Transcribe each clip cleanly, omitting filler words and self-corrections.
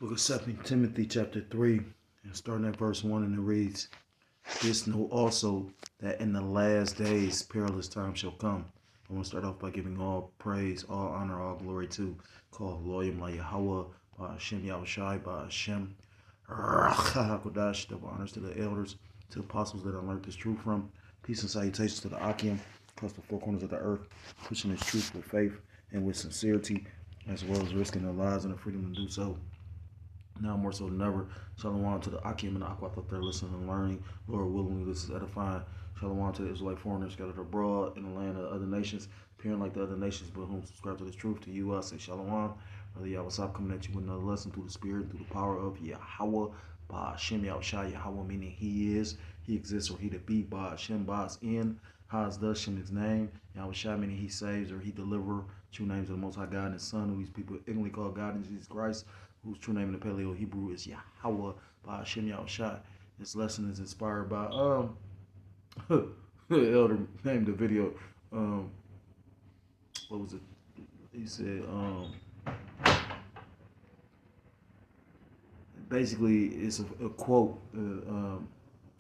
Book of 2 Timothy chapter 3, and starting at verse 1, and it reads, "This know also that in the last days perilous times shall come." I want to start off by giving all praise, all honor, all glory to call Loyim La Yahweh, by Hashem Yahushai, by Hashem Kodash, double honors to the elders, to the apostles that I learned this truth from. Peace and salutations to the Akim across the four corners of the earth, pushing this truth with faith and with sincerity, as well as risking their lives and the freedom to do so. Now more so than ever, shalom to the Akim and the Aqua out there listening and learning. Lord willing, this is edifying. Shalom to the Israelite foreigners scattered abroad in the land of other nations, appearing like the other nations, but whom subscribe to this truth. To you, I say shalom. Brother Yahweh coming at you with another lesson through the Spirit, through the power of Yahweh, by Hashem Yahushai. Yahweh meaning He is, He exists, or He to be. By Hashem, Bas in, Haz does Shem His name. Yahushai meaning He saves, or He deliver. True names of the Most High God and His Son, who these people ignorantly call God in Jesus Christ, whose true name in the Paleo Hebrew is Yahweh, by Hashem Yahushai. This lesson is inspired by the elder named the video. What was it? He said basically it's a quote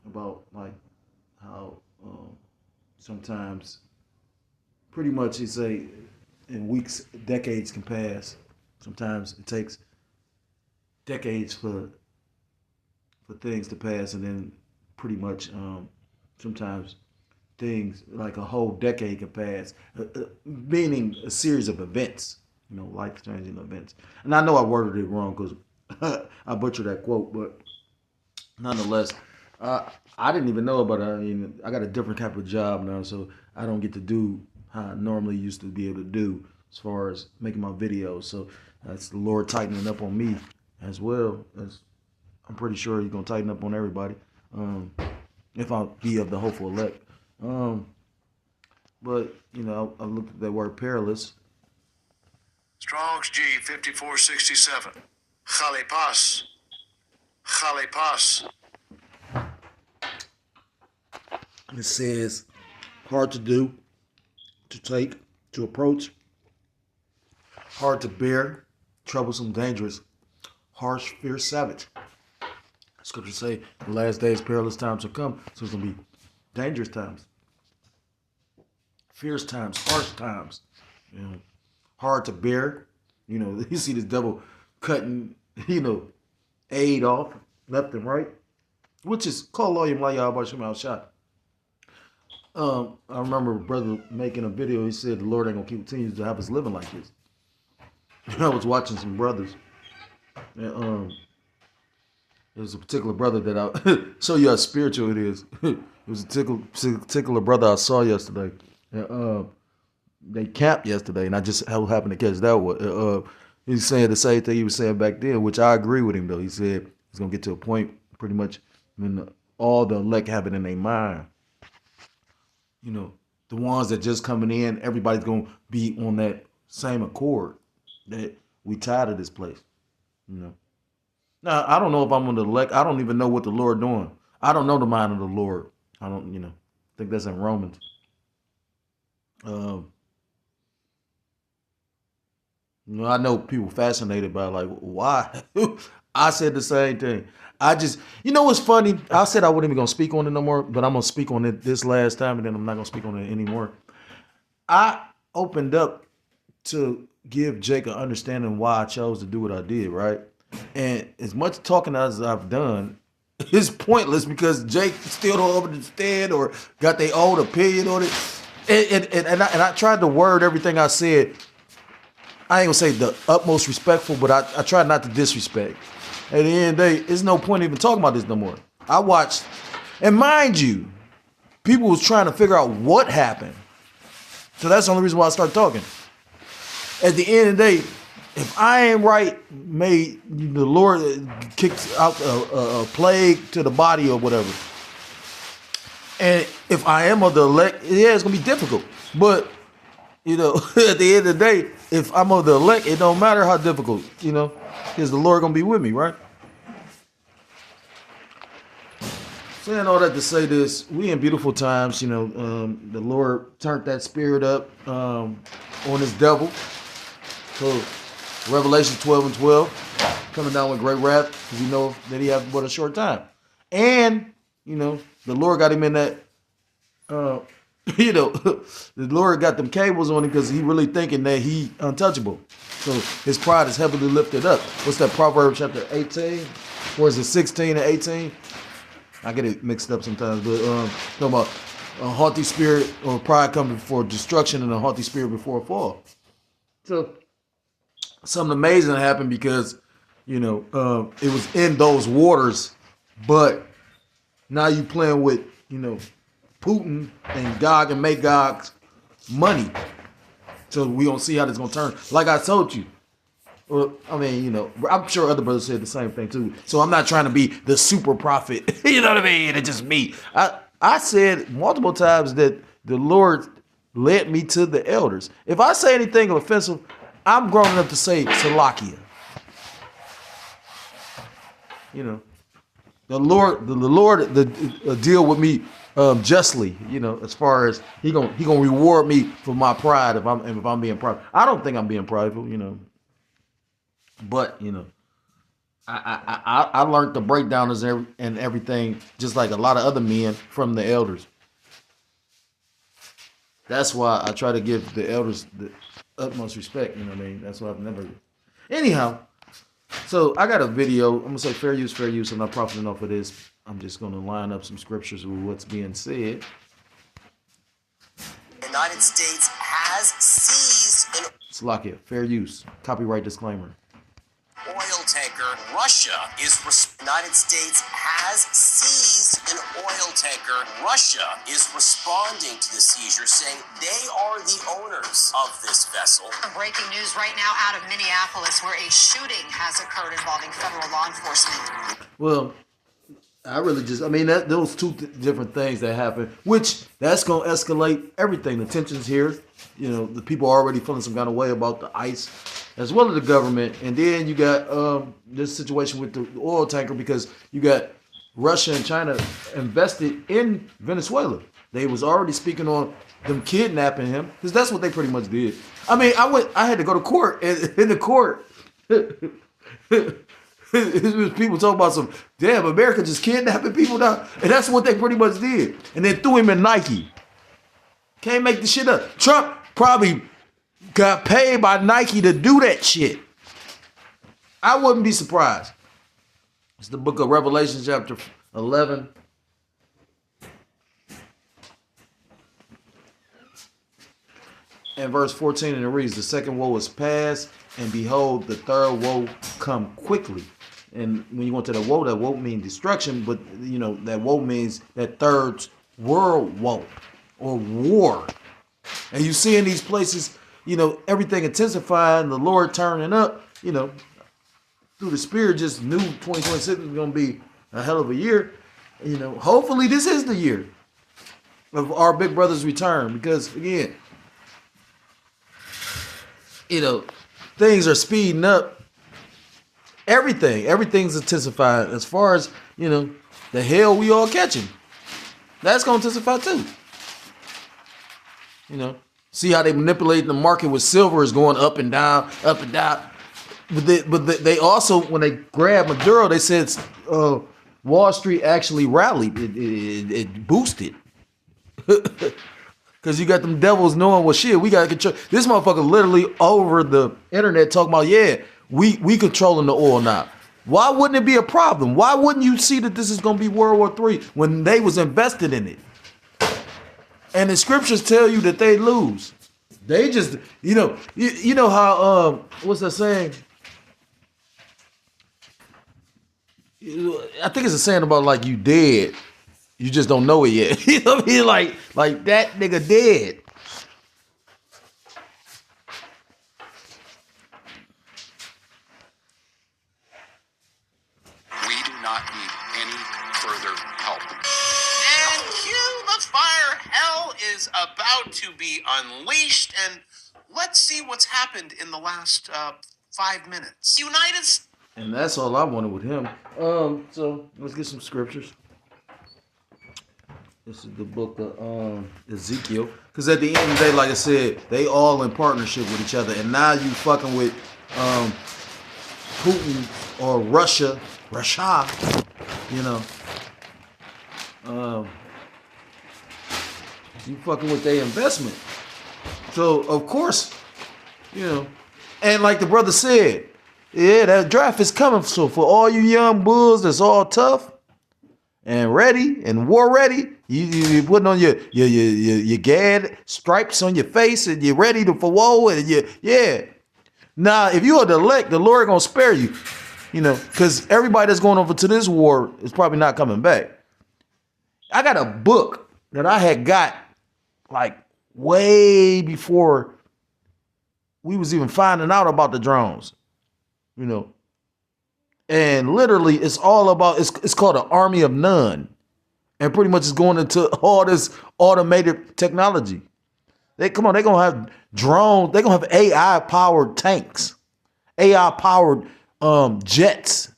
about like how sometimes pretty much he say in weeks decades can pass. Sometimes it takes decades for things to pass, and then pretty much sometimes things like a whole decade can pass, meaning a series of events, life-changing events. And I know I worded it wrong because I butchered that quote, but nonetheless, I didn't even know about it. I mean, I got a different type of job now, so I don't get to do how I normally used to be able to do as far as making my videos. So that's the Lord tightening up on me as well. As I'm pretty sure He's gonna tighten up on everybody, if I be of the hopeful elect. But I looked at that word perilous. Strong's G 5467. Chalepas. Chalepas. It says hard to do, to take, to approach, hard to bear, troublesome, dangerous, harsh, fierce, savage. Scripture say the last days perilous times will come, so it's gonna be dangerous times, fierce times, harsh times, hard to bear. You see this devil cutting, aid off left and right, which is called Loyim La Yahweh Shema Shot. I remember a brother making a video. He said the Lord ain't gonna continue to have us living like this. I was watching some brothers, and there's a particular brother that I show you how spiritual it is. It was a particular brother I saw yesterday. And, they camped yesterday, and I just happened to catch that one. He's saying the same thing he was saying back then, which I agree with him though. He said he's gonna get to a point, pretty much, when all the elect have it in their mind. The ones that just coming in, everybody's gonna be on that same accord that we tired of this place. Now I don't know if I'm on the elect. I don't even know what the Lord doing. I don't know the mind of the Lord. I don't, I think that's in Romans. I know people fascinated by like why. I said the same thing. I just, what's funny? I said I wasn't even gonna speak on it no more, but I'm gonna speak on it this last time, and then I'm not gonna speak on it anymore. I opened up to give Jake an understanding why I chose to do what I did, right? And as much talking as I've done, it's pointless because Jake still don't understand or got their own opinion on it. And I tried to word everything I said. I ain't gonna say the utmost respectful, but I tried not to disrespect. At the end of the day, there's no point even talking about this no more. I watched, and mind you, people was trying to figure out what happened. So that's the only reason why I started talking. At the end of the day, if I ain't right, may the Lord kick out a plague to the body or whatever. And if I am of the elect, yeah, it's gonna be difficult. But at the end of the day, if I'm of the elect, it don't matter how difficult, because the Lord gonna be with me, right? Saying all that to say this, we in beautiful times. The Lord turned that spirit up on His devil. So Revelation 12 and 12, coming down with great wrath, because you know that he has but a short time. And, you know, the Lord got him in that, you know, the Lord got them cables on him because he really thinking that he untouchable. So his pride is heavily lifted up. What's that, Proverbs chapter 18? Or is it 16 and 18? I get it mixed up sometimes, but talking about a haughty spirit or pride coming before destruction and a haughty spirit before a fall. So something amazing happened because, you know, it was in those waters, but now you playing with, you know, Putin and Gog and Magog's money. So we gonna see how this gonna turn. Like I told you. Well, I mean, you know, I'm sure other brothers said the same thing too. So I'm not trying to be the super prophet. You know what I mean? It's just me. I said multiple times that the Lord led me to the elders. If I say anything offensive, I'm grown enough to say Salakia. You know, the Lord deal with me justly. You know, as far as he gonna reward me for my pride if I'm being prideful. I don't think I'm being prideful. You know, but you know, I learned the breakdowners and everything just like a lot of other men from the elders. That's why I try to give the elders the utmost respect. You know what I mean? That's why I've never. Anyhow, so I got a video. I'm gonna say fair use. I'm not profiting off of this. I'm just gonna line up some scriptures with what's being said. The United States has seized an Salakia, fair use. Copyright disclaimer. oil tanker. Russia is United States has seized an oil tanker. Russia is responding to the seizure, saying they are the owners of this vessel. Breaking news right now out of Minneapolis, where a shooting has occurred involving federal law enforcement. Well, I really just, I mean, those two different things that happen, which that's going to escalate everything. The tensions here, you know, the people are already feeling some kind of way about the ICE as well as the government. And then you got this situation with the oil tanker because you got Russia and China invested in Venezuela. They was already speaking on them kidnapping him because that's what they pretty much did. I mean, I had to go to court, and in the court, people talking about some, damn, America just kidnapping people now. And that's what they pretty much did. And then threw him in Nike. Can't make the shit up. Trump probably got paid by Nike to do that shit. I wouldn't be surprised. It's the book of Revelation, chapter 11. And verse 14, and it reads, the second woe is past, and behold, the third woe come quickly. And when you go to that woe means destruction, but you know, that woe means that third world woe or war. And you see in these places, you know, everything intensifying, the Lord turning up, you know, through the Spirit, just knew 2026 was going to be a hell of a year. You know, hopefully this is the year of our big brother's return, because again, you know, things are speeding up. Everything's intensifying. As far as, you know, the hell we all catching, that's going to intensify too. You know, see how they manipulate the market with silver is going up and down, up and down. But they also, when they grabbed Maduro, they said Wall Street actually rallied. It boosted. Because you got them devils knowing, well, shit, we got to control. This motherfucker literally over the internet talking about, yeah, we controlling the oil now. Why wouldn't it be a problem? Why wouldn't you see that this is going to be World War III when they was invested in it? And the scriptures tell you that they lose. They just, you know how, what's that saying? I think it's a saying about like you dead. You just don't know it yet. You know what I mean? Like that nigga dead. We do not need any further help. And cue the fire. Hell is about to be unleashed, and let's see what's happened in the last 5 minutes. United States. And that's all I wanted with him. So let's get some scriptures. This is the book of Ezekiel. Because at the end of the day, like I said, they all in partnership with each other. And now you fucking with Putin or Russia, you know, you fucking with their investment. So of course, you know, and like the brother said, yeah, that draft is coming. So for all you young bulls that's all tough and ready and war ready, you putting on your gad stripes on your face and you're ready for war and yeah. Now, if you are the elect, the Lord gonna spare you, you know, because everybody that's going over to this war is probably not coming back. I got a book that I had got like way before we was even finding out about the drones, you know. And literally it's all about, it's called an army of none. And pretty much it's going into all this automated technology. They're gonna have drones, they're gonna have AI powered tanks, AI powered jets.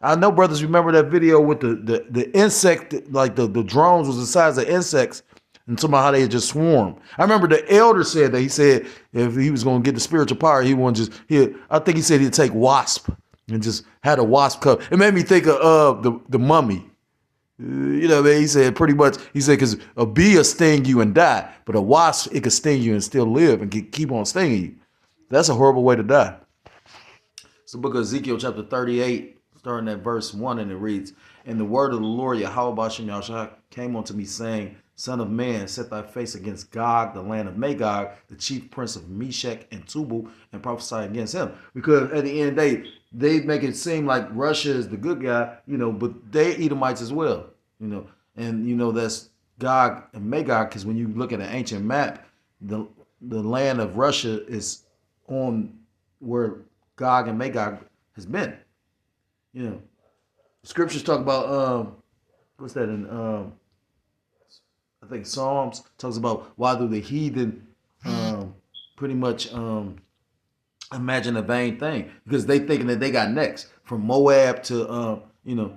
I know brothers remember that video with the insect, like the drones was the size of insects, and talking about how they just swarm. I remember the elder said that. He said if he was going to get the spiritual power, he wouldn't just, I think he said he'd take wasp and just had a wasp cover. It made me think of the mummy. You know what I mean? He said pretty much, he said, because a bee will sting you and die, but a wasp, it could sting you and still live and keep on stinging you. That's a horrible way to die. It's the book of Ezekiel chapter 38. Starting at verse 1, and it reads, "And the word of the Lord Yahweh Bashem Yahushua came unto me, saying, Son of man, set thy face against Gog, the land of Magog, the chief prince of Meshech and Tubal, and prophesy against him." Because at the end of the day, they make it seem like Russia is the good guy, you know, but they Edomites as well, you know. And, you know, that's Gog and Magog, because when you look at an ancient map, the land of Russia is on where Gog and Magog has been. You know, scriptures talk about what's that in I think Psalms talks about why do the heathen pretty much imagine a vain thing, because they thinking that they got next, from Moab to you know,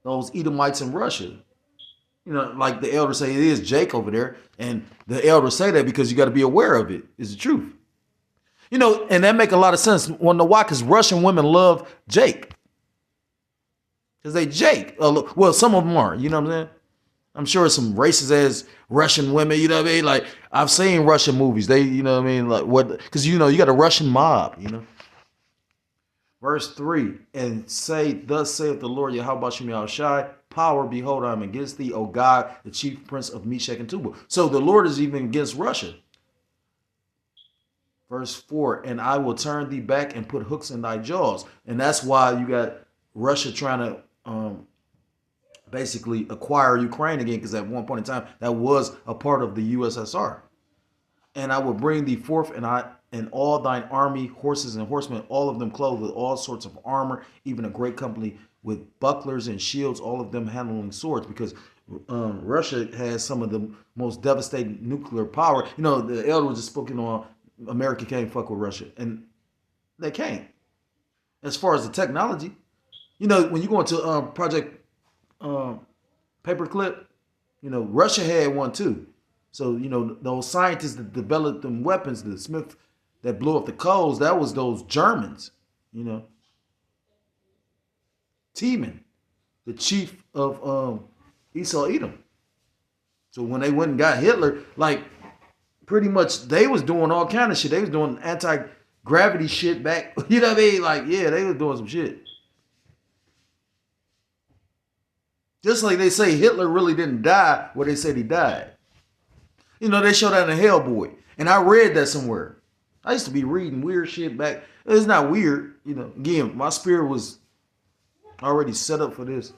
those Edomites in Russia. You know, like the elders say, it is Jake over there, and the elders say that because you got to be aware of it. It's the truth. You know, and that make a lot of sense. Wanna know why? Because Russian women love Jake. Because they Jake. Well, some of them are, you know what I'm saying? I'm sure some racist ass Russian women, you know what I mean? Like, I've seen Russian movies. They, you know what I mean? Like, what? Because, you know, you got a Russian mob, you know? Verse 3, "And say, thus saith the Lord Yahweh Bashem Yahushai, power, behold, I am against thee, O God, the chief prince of Meshech and Tubal." So the Lord is even against Russia. Verse 4, "And I will turn thee back and put hooks in thy jaws." And that's why you got Russia trying to basically acquire Ukraine again, because at one point in time that was a part of the USSR. "And I will bring thee forth, and all thine army, horses and horsemen, all of them clothed with all sorts of armor, even a great company with bucklers and shields, all of them handling swords," because Russia has some of the most devastating nuclear power. You know, the elder was just speaking on America can't fuck with Russia, and they can't. As far as the technology, you know, when you go into Project Paperclip, you know, Russia had one too. So, you know, those scientists that developed them weapons, the Smith that blew up the coals, that was those Germans, you know. Teeman, the chief of Esau Edom. So when they went and got Hitler, like, pretty much they was doing all kind of shit. They was doing anti-gravity shit back. You know what I mean? Like, yeah, they was doing some shit. Just like they say Hitler really didn't die where they said he died. You know, they showed that in Hellboy. And I read that somewhere. I used to be reading weird shit back. It's not weird. You know, again, my spirit was already set up for this.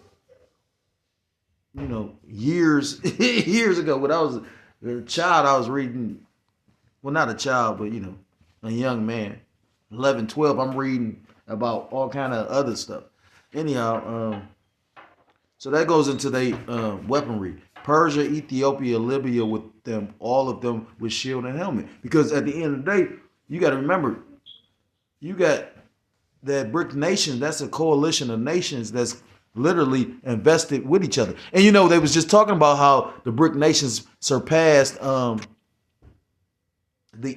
You know, years ago when I was a child, I was reading, well, not a child, but, you know, a young man, 11, 12, I'm reading about all kind of other stuff. Anyhow, so that goes into the weaponry. Persia, Ethiopia, Libya, with them, all of them with shield and helmet. Because at the end of the day, you got to remember, you got that BRIC nation, that's a coalition of nations that's literally invested with each other. And you know, they was just talking about how the BRIC nations surpassed the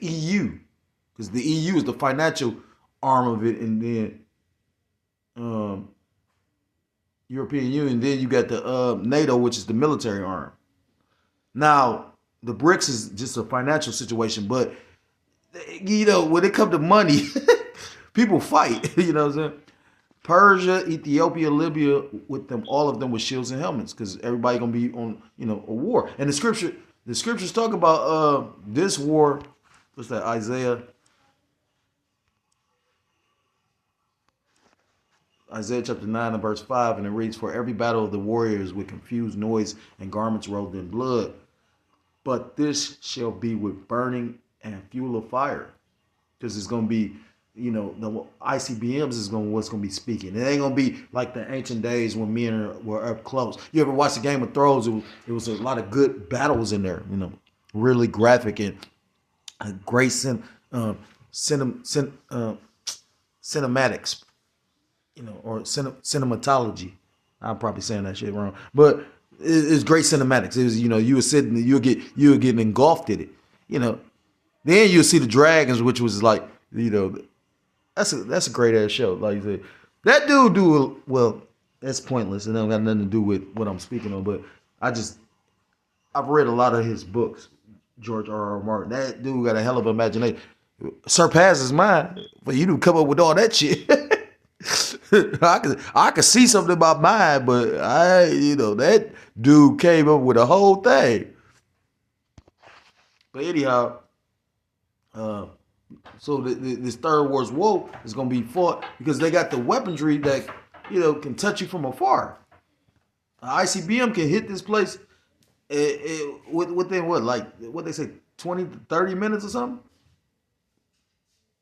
EU. because the EU is the financial arm of it, and then European Union. Then you got the NATO, which is the military arm. Now the BRICS is just a financial situation, but when it comes to money, people fight. You know what I'm saying? Persia, Ethiopia, Libya, with them, all of them with shields and helmets, because everybody gonna be on, a war. And the scriptures talk about this war. What's that? Isaiah chapter 9 and verse 5, and it reads, "For every battle of the warriors with confused noise and garments rolled in blood, but this shall be with burning and fuel of fire," because it's gonna be. The ICBMs is what's gonna be speaking. It ain't gonna be like the ancient days when men were up close. You ever watch the Game of Thrones? It was a lot of good battles in there. Really graphic and great cinematics. Or cinematology. I'm probably saying that shit wrong, but it's great cinematics. It was you were sitting, you were getting engulfed in it. Then you'll see the dragons, which was like That's a great ass show. Like you said, that dude well. That's pointless. It don't got nothing to do with what I'm speaking on. But I've read a lot of his books. George R.R. Martin. That dude got a hell of an imagination. Surpasses mine. But you do come up with all that shit. I could see something about mine, but that dude came up with a whole thing. But anyhow, so this third World War is going to be fought because they got the weaponry that, can touch you from afar. An ICBM can hit this place within what they say, 20 to 30 minutes or something?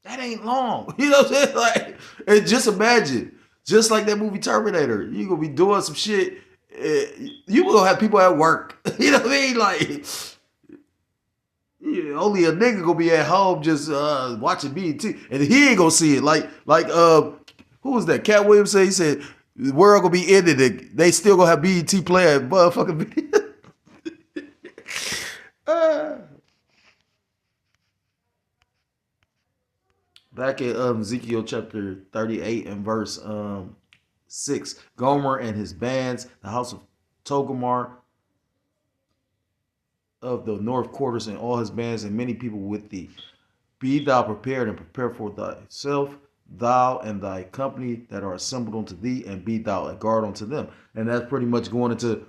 That ain't long. You know what I'm saying? Like, and just imagine, just like that movie Terminator, you going to be doing some shit. You going to have people at work. You know what I mean? Like, yeah, only a nigga gonna be at home just watching BET, and he ain't gonna see it. Like who was that? Cat Williams said, he said the world gonna be ended. They still gonna have BET playing motherfucking video. Back in Ezekiel chapter 38 and verse 6, Gomer and his bands, the house of Togomar of the north quarters, and all his bands, and many people with thee. Be thou prepared, and prepare for thyself, thou and thy company that are assembled unto thee, and be thou a guard unto them. And that's pretty much going into,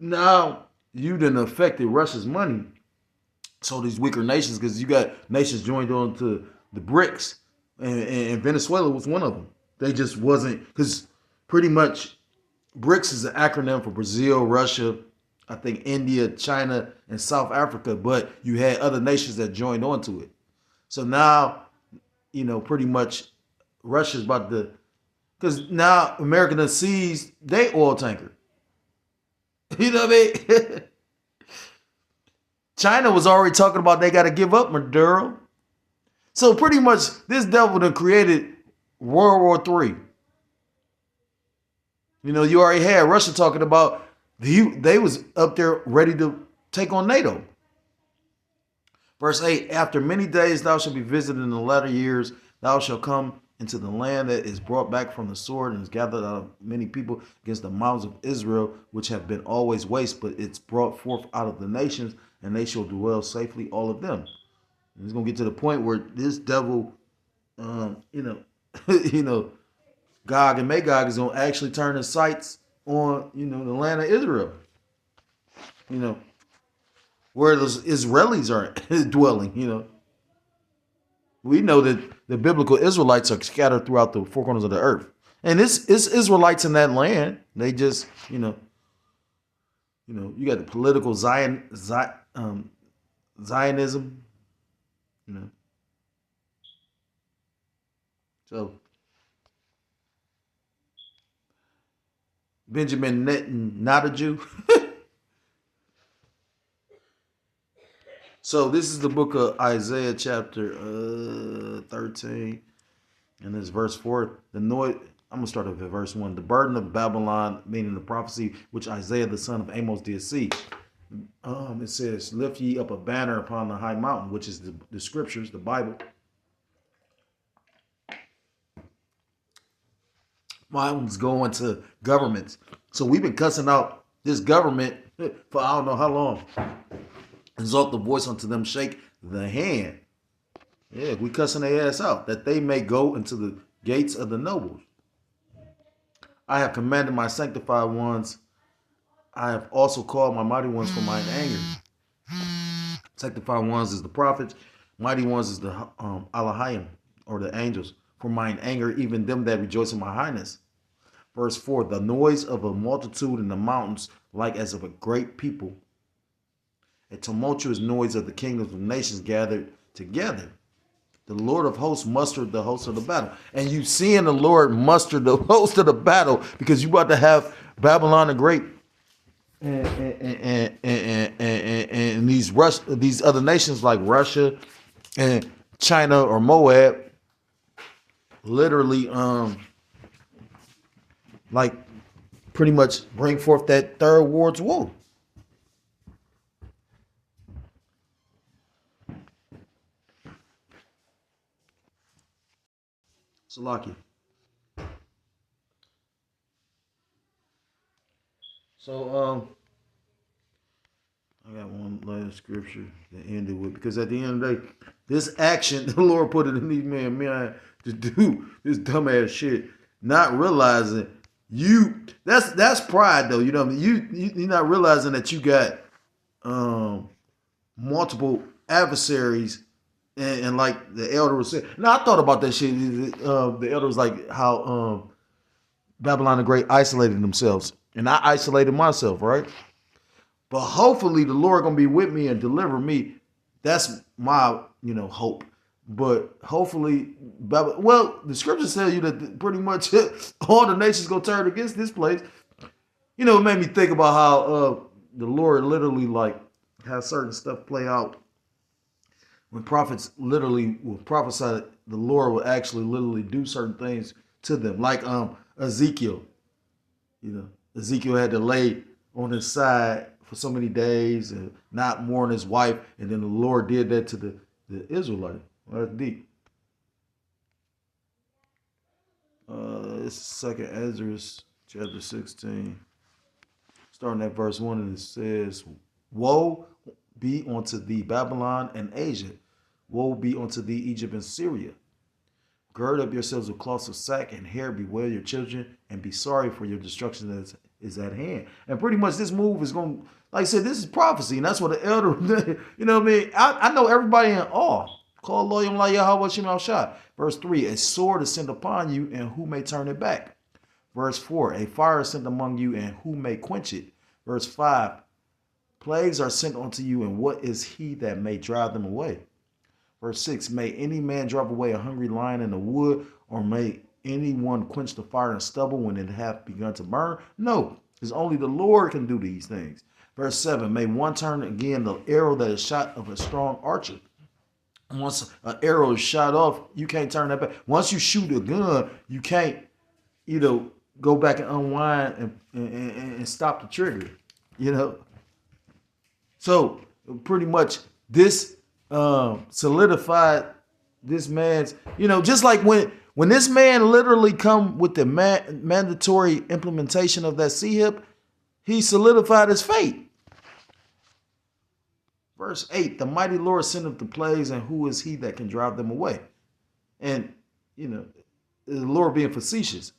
now you done affected Russia's money. So these weaker nations, because you got nations joined on to the BRICS, and Venezuela was one of them. They just wasn't, because pretty much BRICS is an acronym for Brazil, Russia, I think India, China, and South Africa, but you had other nations that joined onto it. So now, pretty much Russia's about to, because now America done seized their oil tanker. You know what I mean? China was already talking about they got to give up Maduro. So pretty much this devil done created World War III. You already had Russia talking about they was up there ready to take on NATO. Verse 8, after many days thou shalt be visited in the latter years, thou shalt come into the land that is brought back from the sword and is gathered out of many people against the mountains of Israel, which have been always waste, but it's brought forth out of the nations, and they shall dwell safely, all of them. And it's going to get to the point where this devil, Gog and Magog is going to actually turn his sights on, the land of Israel, where those Israelis are dwelling, We know that the biblical Israelites are scattered throughout the four corners of the earth. And it's Israelites in that land. They just, you got the political Zionism, So Benjamin Netanyahu, not a Jew. So this is the book of Isaiah chapter 13, and this verse 4. I'm going to start off at verse 1. The burden of Babylon, meaning the prophecy which Isaiah the son of Amos did see. It says, lift ye up a banner upon the high mountain, which is the scriptures, the Bible. Mountains go into governments. So we've been cussing out this government for I don't know how long. Exalt the voice unto them, shake the hand. Yeah, we cussing their ass out, that they may go into the gates of the nobles. I have commanded my sanctified ones. I have also called my mighty ones for mine anger. Sanctified ones is the prophets. Mighty ones is the Alahayim, or the angels. For mine anger, even them that rejoice in my highness. Verse 4, the noise of a multitude in the mountains, like as of a great people. A tumultuous noise of the kingdoms of nations gathered together. The Lord of hosts mustered the host of the battle. And you seeing the Lord muster the host of the battle because you about to have Babylon the Great and these other nations like Russia and China or Moab literally like pretty much bring forth that third world's war. Salaki. So I got one last scripture to end it with, because at the end of the day, this action, the Lord put it in these men to do this dumbass shit, not realizing that's pride though. You know what I mean? You're not realizing that you got multiple adversaries. And like the elder was saying, now I thought about that shit. The elder was like how Babylon the Great isolated themselves, and I isolated myself, right? But hopefully the Lord gonna be with me and deliver me. That's my hope. But hopefully, well, the scriptures tell you that pretty much all the nations gonna turn against this place. It made me think about how the Lord literally like has certain stuff play out. When prophets literally will prophesy, the Lord will actually literally do certain things to them. Like Ezekiel. Ezekiel had to lay on his side for so many days and not mourn his wife. And then the Lord did that to the Israelite. Well, that's deep. It's 2nd Ezra chapter 16. Starting at verse 1, and it says, woe be unto thee, Babylon and Asia. Woe be unto thee, Egypt and Syria. Gird up yourselves with cloths of sack and hair, bewail your children, and be sorry for your destruction that is at hand. And pretty much this move is going to, like I said, this is prophecy, and that's what the elder, you know what I mean? I know everybody in awe. Call loyal la Yahweh Shema Shah. Verse 3, a sword is sent upon you, and who may turn it back? Verse 4, a fire is sent among you, and who may quench it? Verse 5, plagues are sent unto you, and what is he that may drive them away? Verse 6, may any man drive away a hungry lion in the wood, or may anyone quench the fire in stubble when it hath begun to burn? No, because only the Lord can do these things. Verse 7, may one turn again the arrow that is shot of a strong archer. Once an arrow is shot off, you can't turn that back. Once you shoot a gun, you can't, go back and unwind and stop the trigger, So pretty much this solidified this man's, just like when this man literally come with the mandatory implementation of that CHIP, he solidified his fate. Verse 8, the mighty Lord sendeth the plagues, and who is he that can drive them away? And, the Lord being facetious.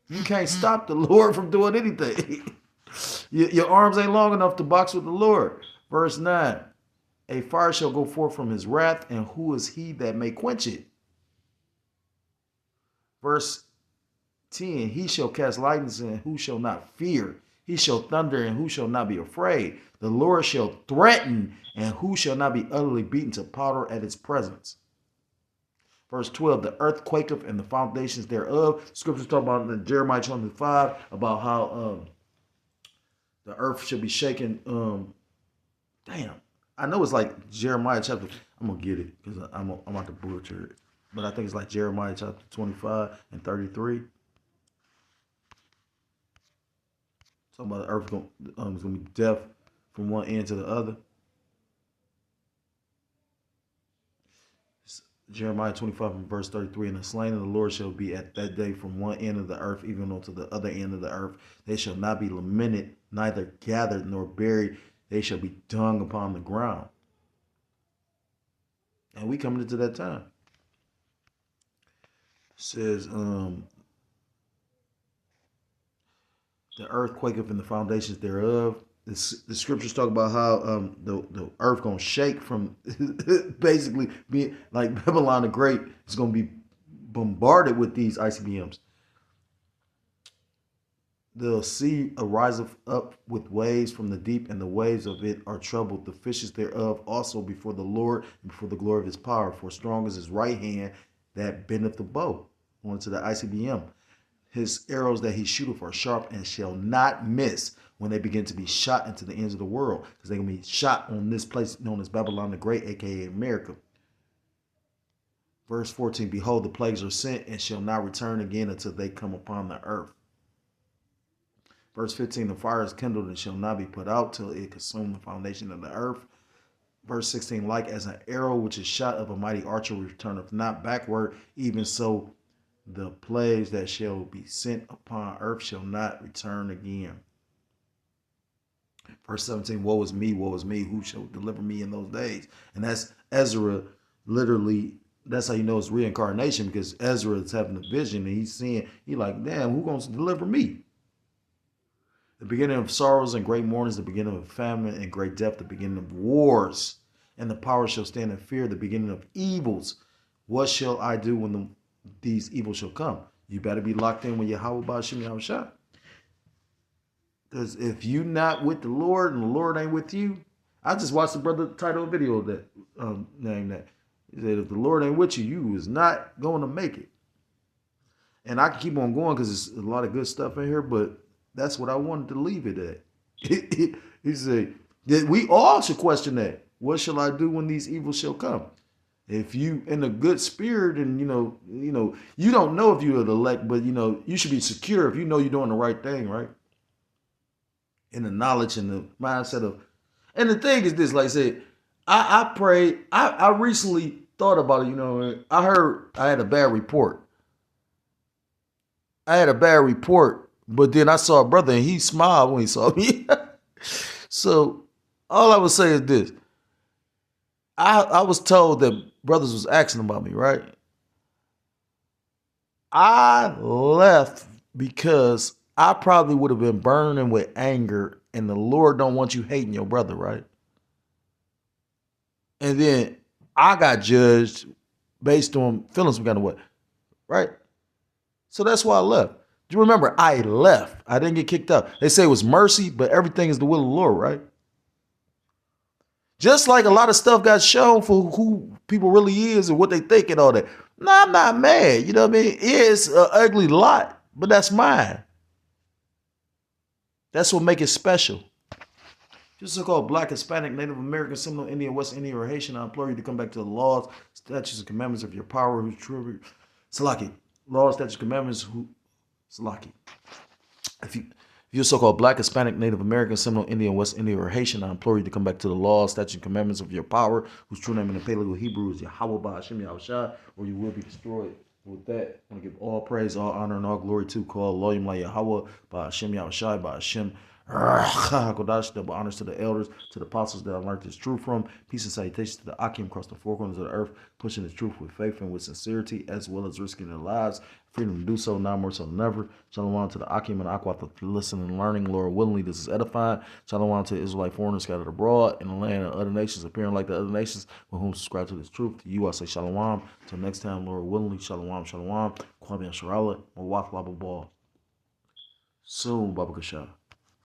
You can't stop the Lord from doing anything. Your arms ain't long enough to box with the Lord. Verse 9, a fire shall go forth from his wrath, and who is he that may quench it? Verse 10, he shall cast lightnings, and who shall not fear? He shall thunder, and who shall not be afraid? The Lord shall threaten, and who shall not be utterly beaten to powder at his presence? Verse 12, the earth quaketh and the foundations thereof. Scriptures talk about in Jeremiah 25 about how the earth should be shaken. I know it's like Jeremiah chapter. I'm going to get it because I'm about to butcher it. But I think it's like Jeremiah chapter 25 and 33. Talking about the earth is going to be deaf from one end to the other. Jeremiah 25 and verse 33, and the slain of the Lord shall be at that day from one end of the earth even unto the other end of the earth. They shall not be lamented, neither gathered nor buried. They shall be dung upon the ground. And we coming into that time. It says, the earth quaketh in the foundations thereof. The scriptures talk about how the earth gonna shake from basically being like Babylon the Great is gonna be bombarded with these ICBMs. The sea ariseth up with waves from the deep, and the waves of it are troubled. The fishes thereof also before the Lord, and before the glory of his power. For strong is his right hand that bendeth the bow. On to the ICBM. His arrows that he shooteth are sharp and shall not miss when they begin to be shot into the ends of the world, because they're going to be shot on this place known as Babylon the Great, aka America. Verse 14, behold, the plagues are sent and shall not return again until they come upon the earth. Verse 15, the fire is kindled and shall not be put out till it consume the foundation of the earth. Verse 16, like as an arrow which is shot of a mighty archer returneth not backward, even so the plagues that shall be sent upon earth shall not return again. Verse 17, woe is me, who shall deliver me in those days? And that's Ezra, literally, that's how you know it's reincarnation, because Ezra is having a vision and he's seeing, he's like, damn, who's going to deliver me? The beginning of sorrows and great mournings, the beginning of famine and great death, the beginning of wars, and the power shall stand in fear, the beginning of evils. What shall I do when these evils shall come? You better be locked in with Yahweh Ba'ashim Yahushua. Because if you not with the Lord and the Lord ain't with you, I just watched the brother title a video of that, name that. He said, if the Lord ain't with you, you is not going to make it. And I can keep on going because there's a lot of good stuff in here, but that's what I wanted to leave it at. He said that we all should question that. What shall I do when these evils shall come? If you in a good spirit and you don't know if you're the elect, but you should be secure if you know you're doing the right thing, right? In the knowledge and the mindset of, and the thing is this, like I said, I prayed, I recently thought about it, I heard I had a bad report. But then I saw a brother and he smiled when he saw me. So all I would say is this. I was told that brothers was asking about me, right? I left because I probably would have been burning with anger, and the Lord don't want you hating your brother, right? And then I got judged based on feeling some kind of way, right? So that's why I left. Do you remember? I left. I didn't get kicked out. They say it was mercy, but everything is the will of the Lord, right? Just like a lot of stuff got shown for who people really is and what they think and all that. No, I'm not mad. You know what I mean? It's an ugly lot, but that's mine. That's what makes it special. Just so-called Black, Hispanic, Native American, Seminole, Indian, West Indian, or Haitian, I implore you to come back to the laws, statutes, and commandments of your power, who's true. Salaki. Laws, statutes, commandments, who. Salaki. If you're so-called Black, Hispanic, Native American, Seminole, Indian, West Indian, or Haitian, I implore you to come back to the laws, statutes, and commandments of your power, whose true name in the Paleo Hebrew is Yahweh Ba'ashim Yahushua, or you will be destroyed. With that, I want to give all praise, all honor, and all glory to call Elohim La Yahweh Ba'ashim Yahushua, Ba'ashim Kodash, double honors to the elders, to the apostles that I learned this truth from. Peace and salutations to the Akim across the four corners of the earth, pushing the truth with faith and with sincerity, as well as risking their lives. Freedom to do so, now more so than ever. Shalom to the Akim and Aqua for listening and learning. Lord willingly, this is edifying. Shalom to Israelite foreigners scattered abroad in the land of other nations, appearing like the other nations with whom subscribe to this truth. To you, I say shalom. Till next time, Lord willingly, shalom, shalom. Kwame Sharala, Mawaf Lababal. Soon, Baba Kasha.